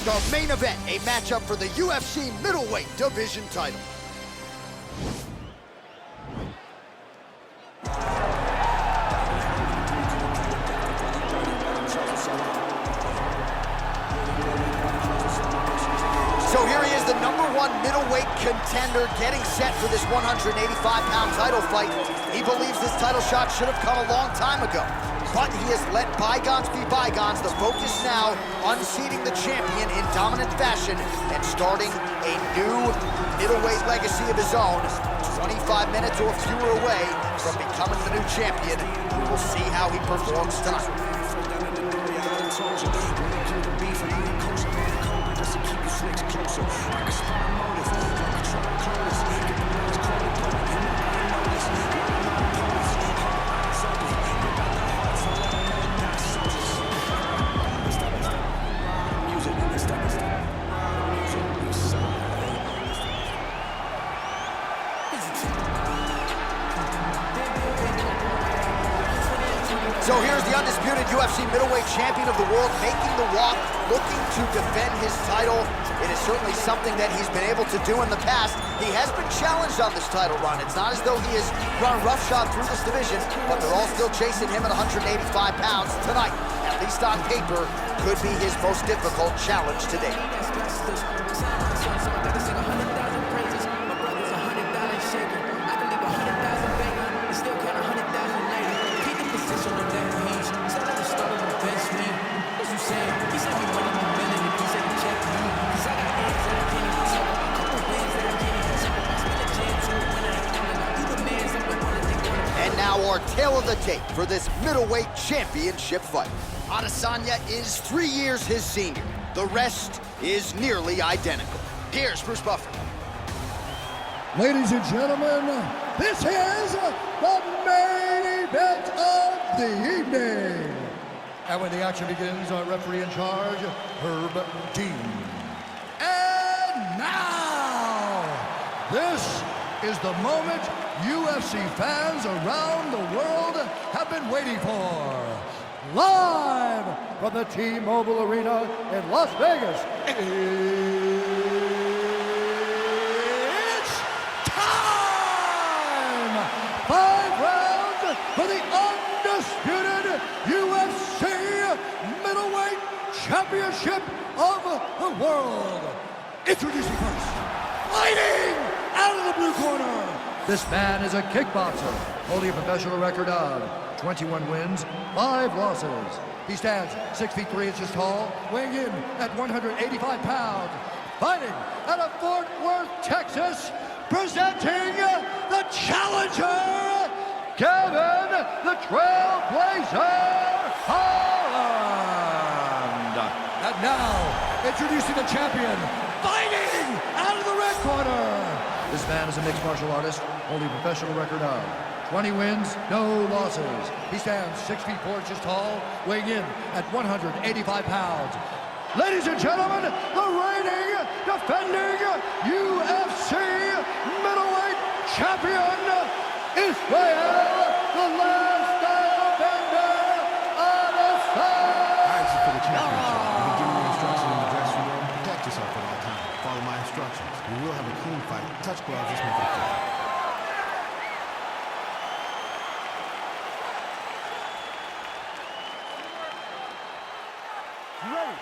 The main event, a matchup for the UFC middleweight division title. So here he is, the #1 middleweight contender, getting set for this 185-pound title fight. He believes this title shot should have come a long time ago, but he has let bygones be bygones. The focus now, unseating the champion in dominant fashion and starting a new middleweight legacy of his own. 25 minutes or fewer away from becoming the new champion. We will see how he performs tonight. So here's the undisputed UFC middleweight champion of the world making the walk, looking to defend his title. It is certainly something that he's been able to do in the past. He has been challenged on this title run. It's not as though he has run roughshod through this division, but they're all still chasing him at 185 pounds tonight. At least on paper, could be his most difficult challenge to date. Our tale of the tape for this middleweight championship fight. Adesanya is 3 years his senior. The rest is nearly identical. Here's Bruce Buffer. Ladies and gentlemen, this is the main event of the evening. And when the action begins, our referee in charge, Herb Dean. And now, this is the moment UFC fans around the world have been waiting for. Live from the T-Mobile Arena in Las Vegas, it's time! 5 rounds for the undisputed UFC middleweight championship of the world. Introducing first, fighting out of the blue corner. This man is a kickboxer, holding a professional record of 21 wins, 5 losses. He stands 6 feet 3 inches tall, weighing in at 185 pounds. Fighting out of Fort Worth, Texas, presenting the challenger, Kevin the Trailblazer Holland. And now, introducing the champion, fighting out of the red corner. This man is a mixed martial artist, holding a professional record of 20 wins, no losses. He stands 6 feet 4 inches tall, weighing in at 185 pounds. Ladies and gentlemen, the reigning, defending UFC middleweight champion, Israel, the last defender, Adesanya. This is for the championship. I've been giving you instructions in the dressing room. Protect yourself at all times. Follow my instructions. We will have a clean fight. Touch gloves, let's make it clean. You ready?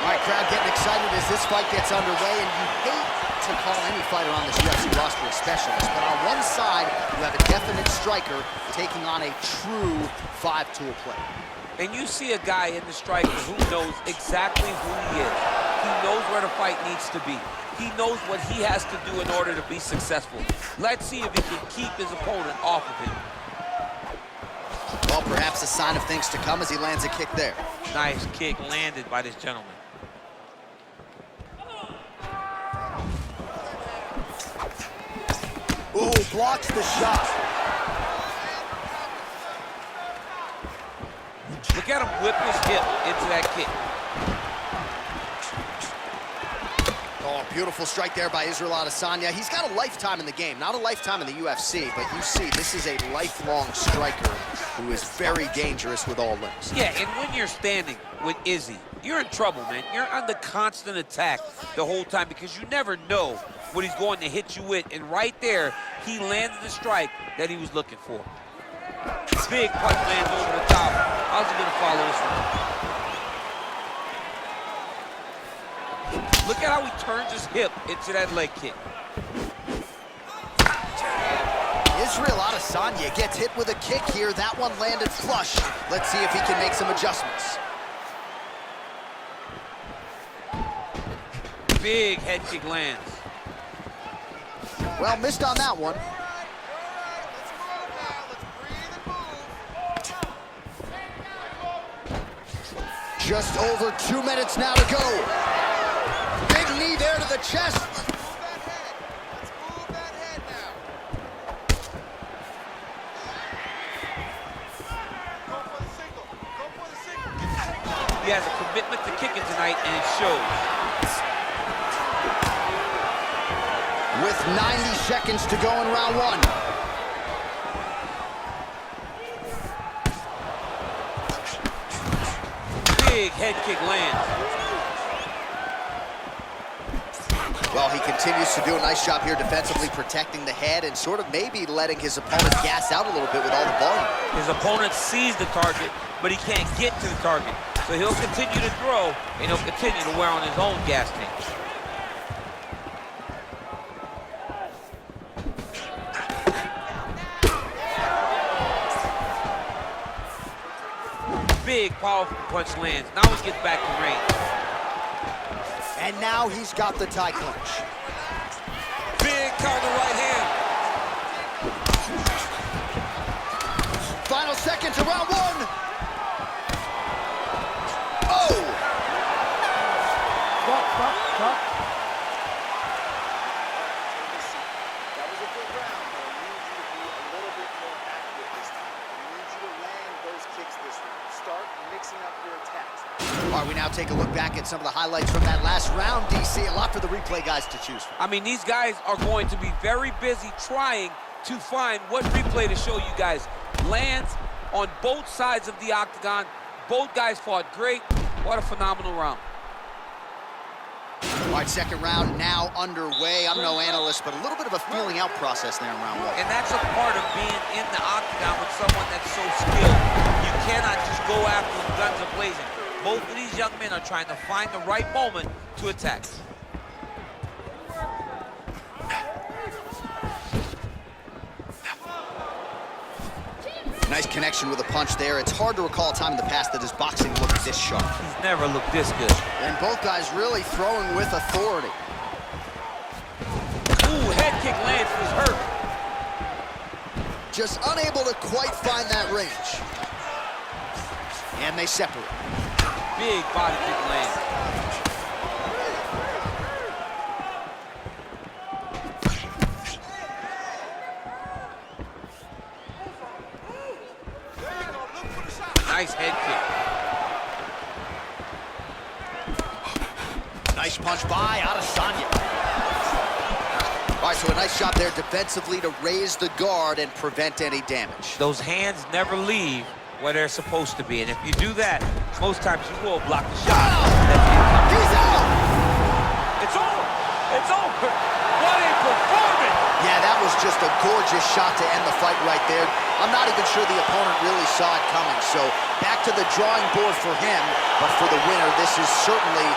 All right, crowd getting excited as this fight gets underway, and you hate to call any fighter on this UFC roster a specialist, but on one side, you have a definite striker taking on a true 5-tool player. And you see a guy in the striker who knows exactly who he is. He knows where the fight needs to be. He knows what he has to do in order to be successful. Let's see if he can keep his opponent off of him. Well, perhaps a sign of things to come as he lands a kick there. Nice kick landed by this gentleman. Ooh, blocks the shot. Look at him whip his hip into that kick. Oh, beautiful strike there by Israel Adesanya. He's got a lifetime in the game, not a lifetime in the UFC, but you see, this is a lifelong striker who is very dangerous with all limbs. Yeah, and when you're standing with Izzy, you're in trouble, man. You're under constant attack the whole time because you never know what he's going to hit you with. And right there, he landed the strike that he was looking for. Big punch lands over the top. How's he gonna follow this one? Look at how he turns his hip into that leg kick. Israel Adesanya gets hit with a kick here. That one landed flush. Let's see if he can make some adjustments. Big head kick lands. Well, missed on that one. Just over 2 minutes now to go. Big knee there to the chest. He has a commitment to kicking tonight, and it shows. With 90 seconds to go in round one. Big head kick lands. Well, he continues to do a nice job here defensively, protecting the head and sort of maybe letting his opponent gas out a little bit with all the volume. His opponent sees the target, but he can't get to the target. So he'll continue to throw, and he'll continue to wear on his own gas tank. Big, powerful punch lands. Now he gets back to range. And now he's got the tie clinch. Big counter right hand. Final seconds of round one. Oh! Stop. That was a good round, but I need you to be a little bit more accurate this time. I need you to land those kicks this round. Start mixing up your attacks. All right, we now take a look back at some of the highlights from that last round, DC. A lot for the replay guys to choose from. I mean, these guys are going to be very busy trying to find what replay to show you guys. Lands on both sides of the octagon. Both guys fought great. What a phenomenal round. All right, second round now underway. I'm no analyst, but a little bit of a feeling out process there in round one. And that's a part of being in the octagon with someone that's so skilled. You cannot just go after them guns a-blazing. Both of these young men are trying to find the right moment to attack. Nice connection with a punch there. It's hard to recall a time in the past that his boxing looked this sharp. He's never looked this good. And both guys really throwing with authority. Ooh, head kick lands, he's hurt. Just unable to quite find that range. And they separate. Big body kick lands. Nice head kick. Nice punch by Adesanya. All right, so a nice job there defensively to raise the guard and prevent any damage. Those hands never leave where they're supposed to be. And if you do that, most times you will block the shot. He's out! It's over. It's over. What a performance. Yeah, that was just a gorgeous shot to end the fight right there. I'm not even sure the opponent really saw it coming. So back to the drawing board for him. But for the winner, this is certainly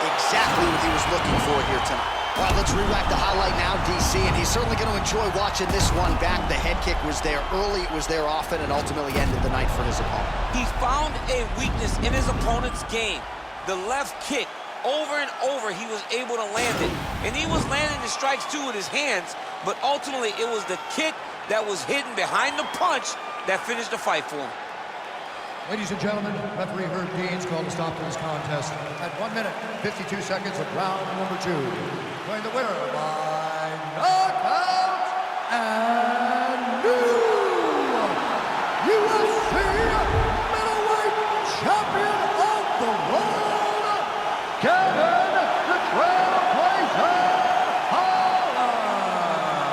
exactly what he was looking for here tonight. All right, let's re-rack the highlight now, DC, and he's certainly going to enjoy watching this one back. The head kick was there early, it was there often, and ultimately ended the night for his opponent. He found a weakness in his opponent's game. The left kick, over and over, he was able to land it. And he was landing the strikes, too, with his hands, but ultimately it was the kick that was hidden behind the punch that finished the fight for him. Ladies and gentlemen, referee Herb Dean's called to stop to this contest at 1 minute, 52 seconds of round number 2. Going the winner by knockout and new UFC middleweight champion of the world, Kevin the Trailblazer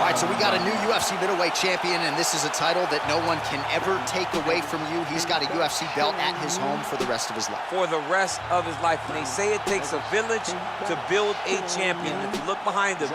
All right, so we got a new UFC middleweight champion, and this is a title that no one can ever take away from you. He's got a UFC belt at his home for the rest of his life. For the rest of his life. And they say it takes a village to build a champion. If you look behind him,